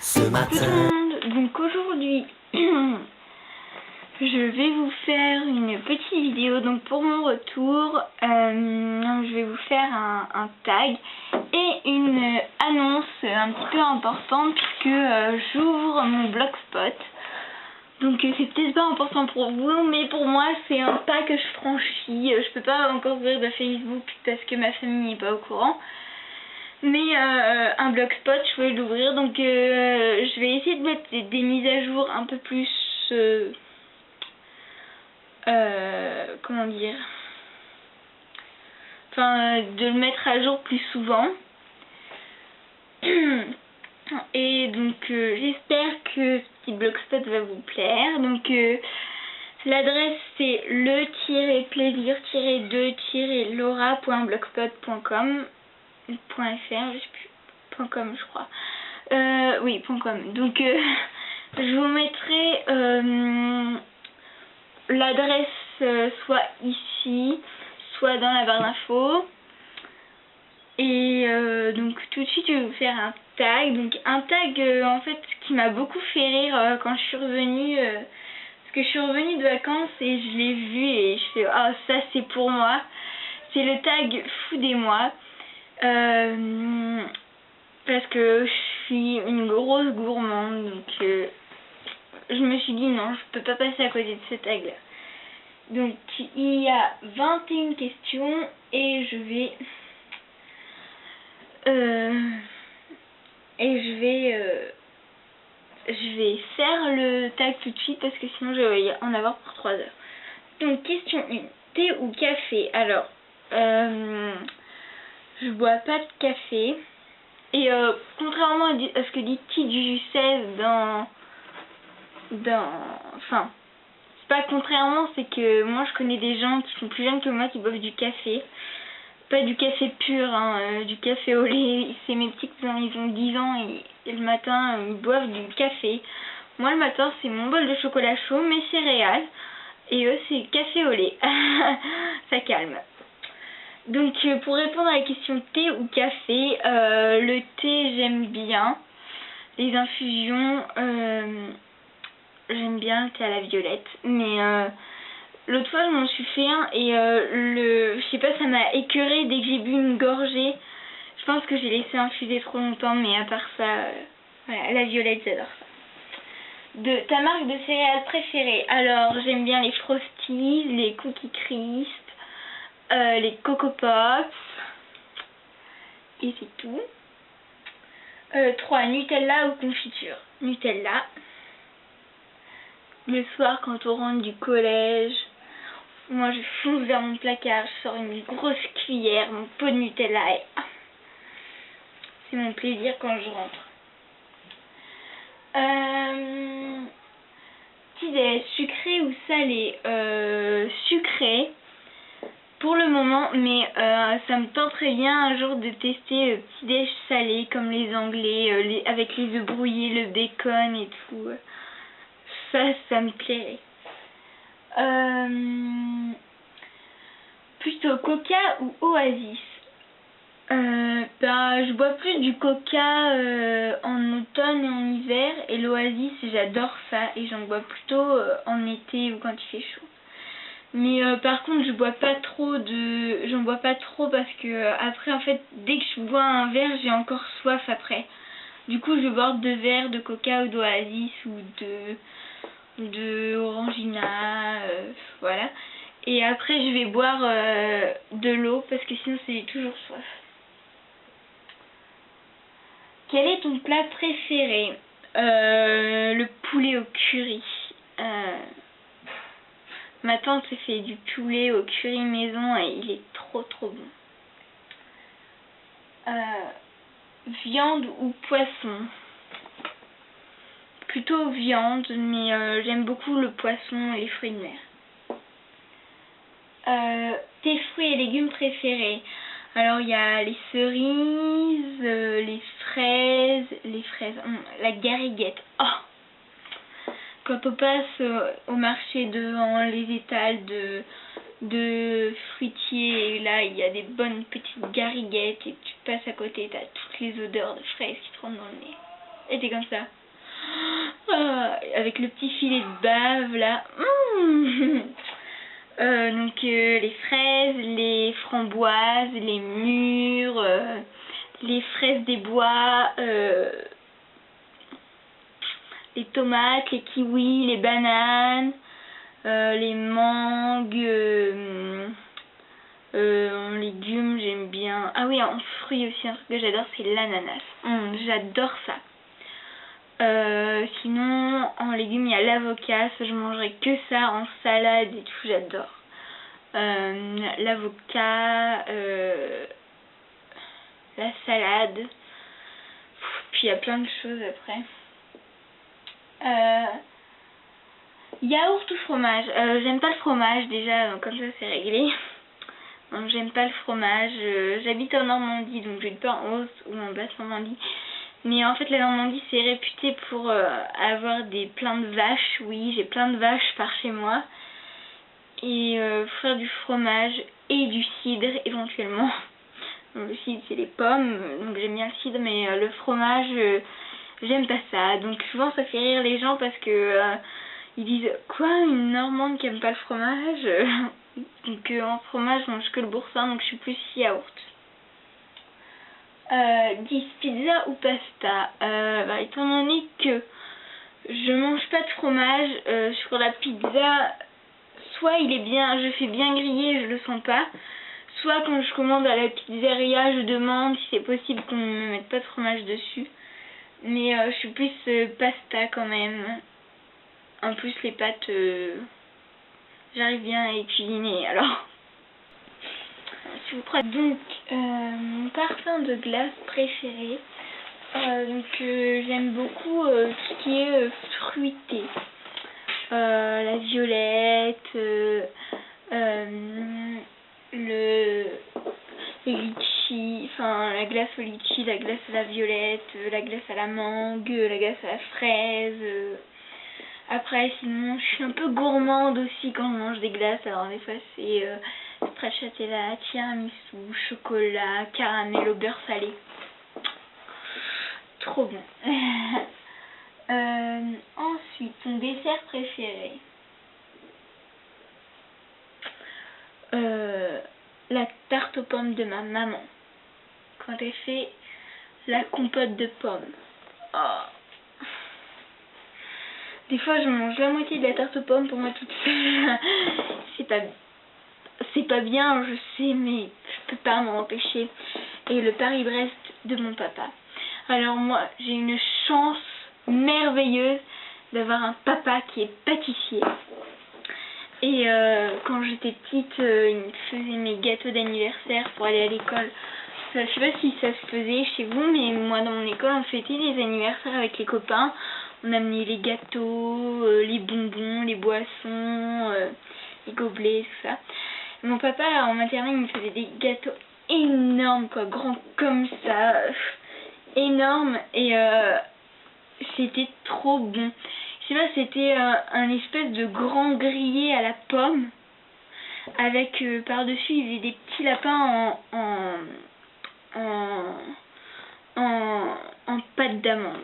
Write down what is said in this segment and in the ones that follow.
Ce matin. Donc aujourd'hui, je vais vous faire une petite vidéo. Donc pour mon retour, je vais vous faire un tag et une annonce un petit peu importante puisque j'ouvre mon blogspot. Donc c'est peut-être pas important pour vous, mais pour moi c'est un pas que je franchis. Je peux pas encore ouvrir de Facebook parce que ma famille n'est pas au courant. Mais un blogspot, je vais l'ouvrir, donc je vais essayer de mettre des mises à jour un peu plus, comment dire, enfin de le mettre à jour plus souvent. Et donc j'espère que ce petit blogspot va vous plaire. Donc l'adresse c'est le-plaisir-2-laura.blogspot.com .fr, je sais plus, .com je crois. Oui, .com. Donc je vous mettrai l'adresse soit ici, soit dans la barre d'infos. Et donc tout de suite je vais vous faire un tag. Donc un tag en fait qui m'a beaucoup fait rire quand je suis revenue. Parce que je suis revenue de vacances et je l'ai vu et je fais ah ça c'est pour moi. C'est le tag Foudez-moi. Parce que je suis une grosse gourmande, donc je me suis dit non, je peux pas passer à côté de ce tag là. Donc il y a 21 questions et je vais faire le tag tout de suite parce que sinon je vais en avoir pour 3 heures. Donc question 1, thé ou café? Alors je bois pas de café. Et contrairement à ce que dit Tidju16 enfin, c'est pas contrairement, c'est que moi je connais des gens qui sont plus jeunes que moi qui boivent du café. Pas du café pur, hein, du café au lait. C'est mes petits cousins, ils ont 10 ans et le matin ils boivent du café. Moi le matin c'est mon bol de chocolat chaud, mes céréales. Et eux c'est café au lait. Ça calme. Donc pour répondre à la question thé ou café, le thé j'aime bien, les infusions j'aime bien le thé à la violette, mais l'autre fois je m'en suis fait un et je sais pas, ça m'a écœuré dès que j'ai bu une gorgée. Je pense que j'ai laissé infuser trop longtemps, mais à part ça, voilà, la violette j'adore ça. Ta marque de céréales préférée? Alors j'aime bien les Frosties, les Cookie Crisp, les Coco Pops, et c'est tout. 3. Nutella ou confiture? Nutella. Le soir quand on rentre du collège, moi je fonce vers mon placard, je sors une grosse cuillère, mon pot de Nutella et c'est mon plaisir quand je rentre. Petit déj, sucré ou salé? Sucré pour le moment, mais ça me tenterait bien un jour de tester le petit déj salé comme les Anglais, avec les œufs brouillés, le bacon et tout. Ça me plairait. Plutôt Coca ou Oasis? Je bois plus du Coca en automne et en hiver, et l'Oasis j'adore ça et j'en bois plutôt en été ou quand il fait chaud. Mais par contre j'en bois pas trop parce que après en fait dès que je bois un verre j'ai encore soif après. Du coup je vais boire 2 verres de Coca ou d'Oasis ou de Orangina, voilà. Et après je vais boire de l'eau parce que sinon c'est toujours soif. Quel est ton plat préféré? Le poulet au curry. Ma tante s'est fait du poulet au curry maison et il est trop bon. Viande ou poisson? Plutôt viande, mais j'aime beaucoup le poisson et les fruits de mer. Tes fruits et légumes préférés? Alors il y a les cerises, les fraises, la gariguette. Oh, quand on passe au marché devant les étals de fruitier, et là il y a des bonnes petites gariguettes et tu passes à côté, t'as toutes les odeurs de fraises qui te rentrent dans le nez. Et t'es comme ça. Avec le petit filet de bave là. Donc les fraises, les framboises, les mûres, les fraises des bois, les tomates, les kiwis, les bananes, les mangues, en légumes j'aime bien. Ah oui, en fruits aussi, un truc que j'adore c'est l'ananas. J'adore ça. Sinon en légumes il y a l'avocat, ça je mangerai que ça en salade et tout, j'adore. L'avocat, la salade, puis il y a plein de choses après. Yaourt ou fromage, j'aime pas le fromage déjà, donc comme ça c'est réglé. Donc j'aime pas le fromage, j'habite en Normandie, donc je vais pas en Haute ou en Basse Normandie. Mais en fait la Normandie c'est réputé pour avoir plein de vaches, oui j'ai plein de vaches par chez moi. Et faire du fromage et du cidre éventuellement. Donc, le cidre c'est les pommes, donc j'aime bien le cidre, mais le fromage j'aime pas ça. Donc souvent ça fait rire les gens parce que ils disent quoi, une Normande qui aime pas le fromage. Donc en fromage je mange que le boursin, donc je suis plus yaourt. 10 pizza ou pasta, étant donné que je mange pas de fromage sur la pizza, soit il est bien, je fais bien griller, je le sens pas, soit quand je commande à la pizzeria je demande si c'est possible qu'on ne me mette pas de fromage dessus. Mais je suis plus pasta quand même. En plus les pâtes j'arrive bien à les cuisiner alors. Si vous prenez donc mon parfum de glace préféré, j'aime beaucoup tout ce qui est fruité. La violette, le litchi, enfin la glace au litchi, la glace à la violette, la glace à la mangue, la glace à la fraise. Après sinon je suis un peu gourmande aussi quand je mange des glaces, alors des fois c'est stracciatella, tiramisu, chocolat, caramel au beurre salé. Trop bon. Ensuite, ton dessert préféré. La tarte aux pommes de ma maman. Quand elle fait la compote de pommes. Oh. Des fois, je mange la moitié de la tarte aux pommes pour moi toute seule. C'est pas bien, je sais, mais je peux pas m'en empêcher. Et le Paris-Brest de mon papa. Alors moi, j'ai une chance merveilleuse d'avoir un papa qui est pâtissier. Et quand j'étais petite, il me faisait mes gâteaux d'anniversaire pour aller à l'école. Je sais pas si ça se faisait chez vous, mais moi dans mon école on fêtait les anniversaires avec les copains. On amenait les gâteaux, les bonbons, les boissons, les gobelets, tout ça. Et mon papa en maternelle il me faisait des gâteaux énormes, quoi, grands comme ça, énormes, et c'était trop bon. Je sais pas, c'était un espèce de grand grillé à la pomme avec par-dessus il faisait des petits lapins en pâte d'amande.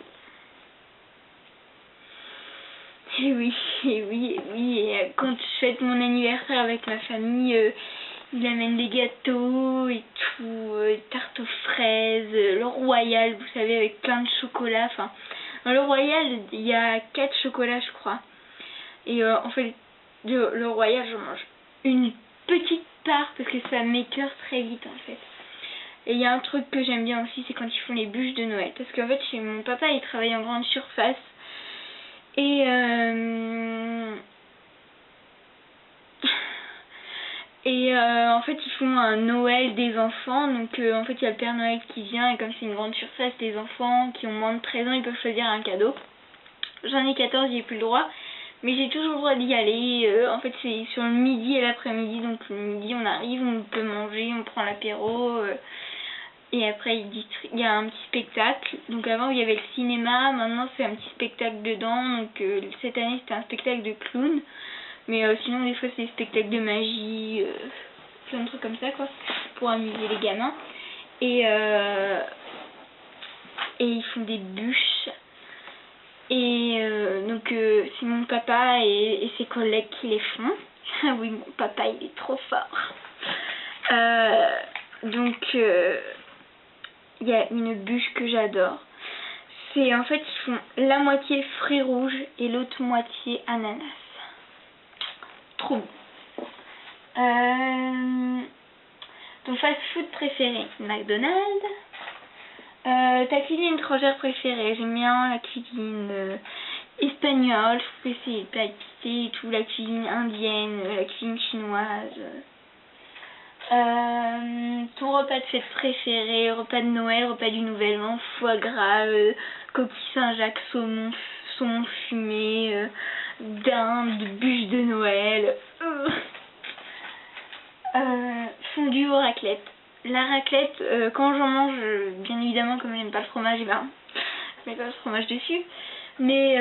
Et oui, et oui, et oui. Et quand je fête mon anniversaire avec ma famille, il amène des gâteaux et tout, tarte aux fraises, le royal, vous savez, avec plein de chocolat. Enfin, dans le royal, il y a 4 chocolats, je crois. Et en fait, le royal, je mange une petite part parce que ça m'écœure très vite en fait. Et il y a un truc que j'aime bien aussi, c'est quand ils font les bûches de Noël. Parce qu'en fait, chez mon papa, il travaille en grande surface. Et en fait ils font un Noël des enfants, donc en fait il y a le Père Noël qui vient, et comme c'est une grande surface, les enfants qui ont moins de 13 ans ils peuvent choisir un cadeau. J'en ai 14, j'y ai plus le droit, mais j'ai toujours le droit d'y aller. En fait c'est sur le midi et l'après-midi, donc le midi on arrive, on peut manger, on prend l'apéro, et après il y a un petit spectacle. Donc avant il y avait le cinéma, maintenant c'est un petit spectacle dedans. Donc cette année c'était un spectacle de clown. Mais sinon des fois c'est des spectacles de magie, plein de trucs comme ça quoi, pour amuser les gamins. Et ils font des bûches. Et donc c'est mon papa et ses collègues qui les font. Ah oui, mon papa il est trop fort. Donc il y a une bûche que j'adore. C'est en fait ils font la moitié fruits rouges et l'autre moitié ananas. Trop bon. Ton fast-food préféré? McDonald's. Ta cuisine étrangère préférée? J'aime bien la cuisine espagnole, je trouve que c'est pas épicé et tout, la cuisine indienne, la cuisine chinoise. Ton repas de fête préféré? Repas de Noël, repas du Nouvel An, foie gras, coquille Saint-Jacques, saumon fumé, dinde, bûche de Noël. Fondue aux raclettes. La raclette, quand j'en mange, bien évidemment, comme j'aime pas le fromage, ben, je mets pas le fromage dessus. Mais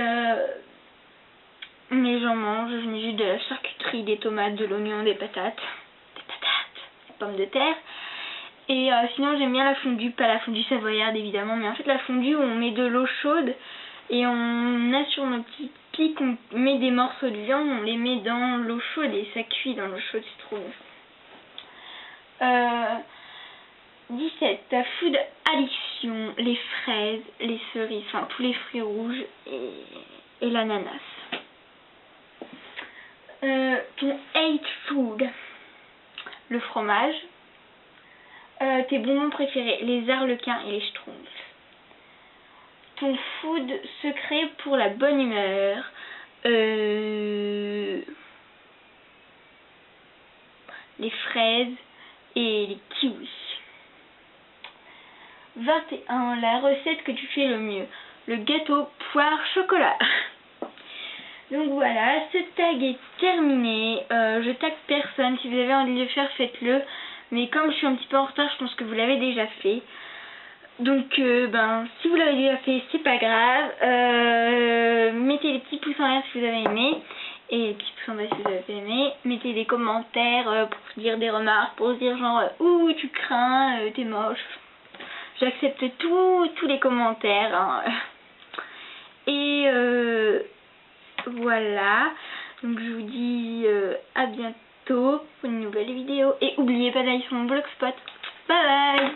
j'en mange, je mets juste de la charcuterie, des tomates, de l'oignon, des patates, des pommes de terre. Et sinon, j'aime bien la fondue, pas la fondue savoyarde évidemment, mais en fait la fondue où on met de l'eau chaude et on a sur nos petits pics, on met des morceaux de viande, on les met dans l'eau chaude et ça cuit dans l'eau chaude, c'est trop bon. 17. Ta food addiction, les fraises, les cerises, enfin tous les fruits rouges et l'ananas. Ton hate food, le fromage. Tes bonbons préférés, les arlequins et les schtroumpfs. Ton food secret pour la bonne humeur, les fraises et les kiwis. 21. La recette que tu fais le mieux, le gâteau poire chocolat. Donc voilà, ce tag est terminé. Je tag personne, si vous avez envie de le faire, faites-le. Mais comme je suis un petit peu en retard, je pense que vous l'avez déjà fait. Donc si vous l'avez déjà fait, c'est pas grave. Mettez les petits pouces en l'air si vous avez aimé. Et les petits pouces en bas si vous avez aimé. Mettez des commentaires pour dire des remarques, pour dire genre ouh tu crains, t'es moche. J'accepte tous les commentaires. Hein. Et voilà. Donc je vous dis à bientôt pour une nouvelle vidéo. Et n'oubliez pas d'aller sur mon blogspot. Bye bye.